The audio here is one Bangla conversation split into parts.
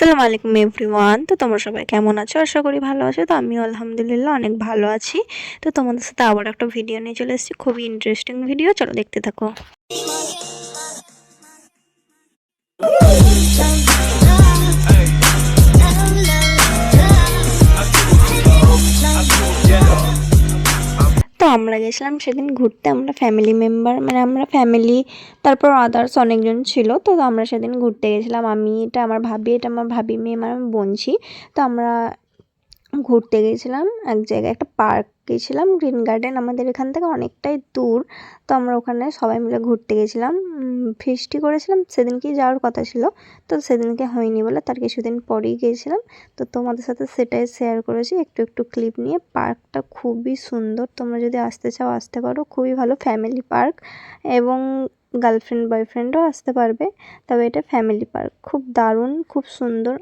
আসসালামু আলাইকুম এভরিওয়ান। তো তোমরা সবাই কেমন আছো? আশা করি ভালো আছো। তো আমিও আলহামদুলিল্লাহ অনেক ভালো আছি। তো তোমাদের সাথে আবার একটা ভিডিও নিয়ে চলে এসেছি, খুবই ইন্টারেস্টিং ভিডিও। চলো দেখতে থাকো। তো আমরা গেছিলাম সেদিন ঘুরতে, আমরা ফ্যামিলি মেম্বার, মানে আমরা ফ্যামিলি, তারপর আদার্স অনেকজন ছিল। তো আমরা সেদিন ঘুরতে গেছিলাম। এটা আমার ভাবি মেয়ে, আমার বোনছি। তো আমরা ঘুরতে গেছিলাম এক জায়গায়, একটা পার্ক গেছিলাম, গ্রিন গার্ডেন। আমাদের এখান থেকে অনেকটাই দূর। তো আমরা ওখানে সবাই মিলে ঘুরতে গেছিলাম, ফিস্টি করেছিলাম। সেদিনকেই যাওয়ার কথা ছিল, তো সেদিনকে হয়নি বলে তার কিছুদিন পরেই গিয়েছিলাম। তো তোমাদের সাথে সেটাই শেয়ার করেছি, একটু একটু ক্লিপ নিয়ে। পার্কটা খুবই সুন্দর, তোমরা যদি আসতে চাও আসতে পারো। খুবই ভালো ফ্যামিলি পার্ক, এবং গার্লফ্রেন্ড বয়ফ্রেন্ডও আসতে পারবে। তবে এটা ফ্যামিলি পার্ক, খুব দারুণ, খুব সুন্দর।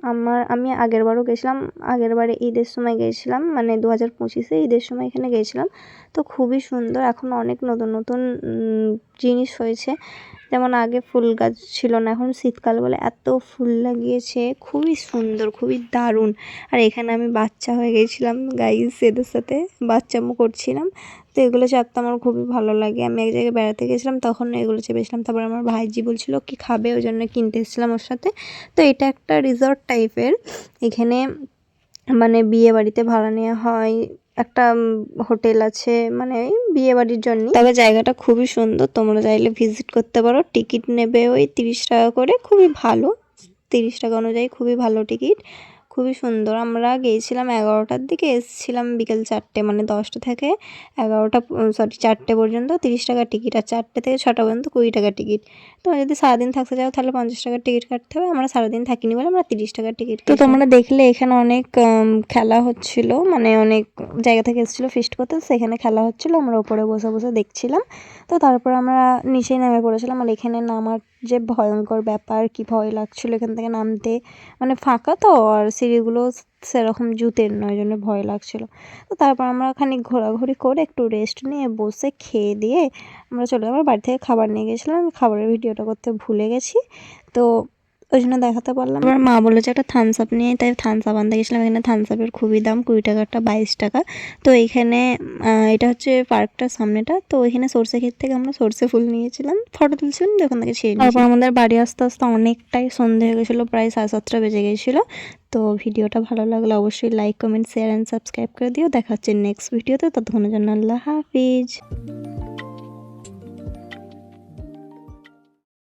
আমি আগেরবারও গেছিলাম, আগেরবারে ঈদের সময় গিয়েছিলাম, মানে 2025-এ ঈদের সময় এখানে গিয়েছিলাম। তো খুবই সুন্দর। এখন অনেক নতুন নতুন জিনিস হয়েছে, যেমন আগে ফুল গাছ ছিল না, এখন শীতকাল বলে এত ফুল লাগিয়েছে, খুবই সুন্দর, খুবই দারুণ। আর এখানে আমি বাচ্চা হয়ে গেছিলাম গাইস, এদের সাথে বাচ্চামো করছিলাম। তো এগুলো চাপতে আমার খুবই ভালো লাগে। আমি এক জায়গায় বেড়াতে গেছিলাম, তখন এগুলো চেপেছিলাম। তারপর আমার ভাইজি বলছিল কি খাবে, ওই জন্য কিনতে এসেছিলাম ওর সাথে। তো এটা একটা রিসর্ট টাইপের। এখানে মানে বিয়ে বাড়িতে ভাড়া নেওয়া হয়, একটা হোটেল আছে, মানে বিয়ে বাড়ির জন্য। তবে জায়গাটা খুবই সুন্দর, তোমরা চাইলে ভিজিট করতে পারো। টিকিট নেবে ওই 30 টাকা করে, খুবই ভালো। 30 টাকা অনুযায়ী খুবই ভালো টিকিট, খুবই সুন্দর। আমরা গিয়েছিলাম 11টার দিকে, এসেছিলাম বিকেল 4টে, মানে 10টা থেকে 11টা, সরি 4টে পর্যন্ত 30 টাকা টিকিট, আর 4টে থেকে 6টা পর্যন্ত 20 টাকা টিকিট। তোমরা যদি সারাদিন থাকতে চাও তাহলে 50 টাকার টিকিট কাটতে হবে। আমরা সারাদিন থাকিনি বলে আমরা 30 টাকার টিকিট। তো তোমরা দেখলে এখানে অনেক খেলা হচ্ছিল, মানে অনেক জায়গা থেকে এসেছিলো ফিস্ট করতে, সেখানে খেলা হচ্ছিল। আমরা উপরে বসে বসে দেখছিলাম। তো তারপর আমরা নিচেই নেমে পড়েছিলাম। আর এখানে নামার যে ভয়ঙ্কর ব্যাপার, কি ভয় লাগছিল এখান থেকে নামতে, মানে ফাঁকা তো, আর সিঁড়িগুলো সেরকম জুতের নয়, জন্য ভয় লাগছিল। তো তারপর আমরা খানিক ঘোরাঘুরি করে একটু রেস্ট নিয়ে বসে খেয়ে দিয়ে আমরা চলে যাবো। বাড়ি থেকে খাবার নিয়ে গেছিলাম, আমি খাবারের ভিডিওটা করতে ভুলে গেছি, তো ওই জন্য দেখাতে পারলাম। আমার মা বলেছে একটা থামস আপ নিয়ে, তাই থামস আপ আনতে গেছিলাম। এখানে থামস আপের খুবই দাম, 20 টাকাটা 22 টাকা। তো এইখানে এটা হচ্ছে পার্কটার সামনেটা। তো এখানে সরষে ক্ষেত থেকে আমরা সরষে ফুল নিয়েছিলাম, ফটো তুলছিলাম, ওখান থেকে ছিঁড়ে নিয়েছি। তারপর আমাদের বাড়ি আসতে আসতে অনেকটাই সন্ধে হয়ে গেছিলো, প্রায় 7:30 বেজে গেছিলো। তো ভিডিওটা ভালো লাগলে অবশ্যই like, comment, share and subscribe করে দিও। দেখা হচ্ছে নেক্সট ভিডিওতে, ততক্ষণের জন্য আল্লাহ হাফিজ।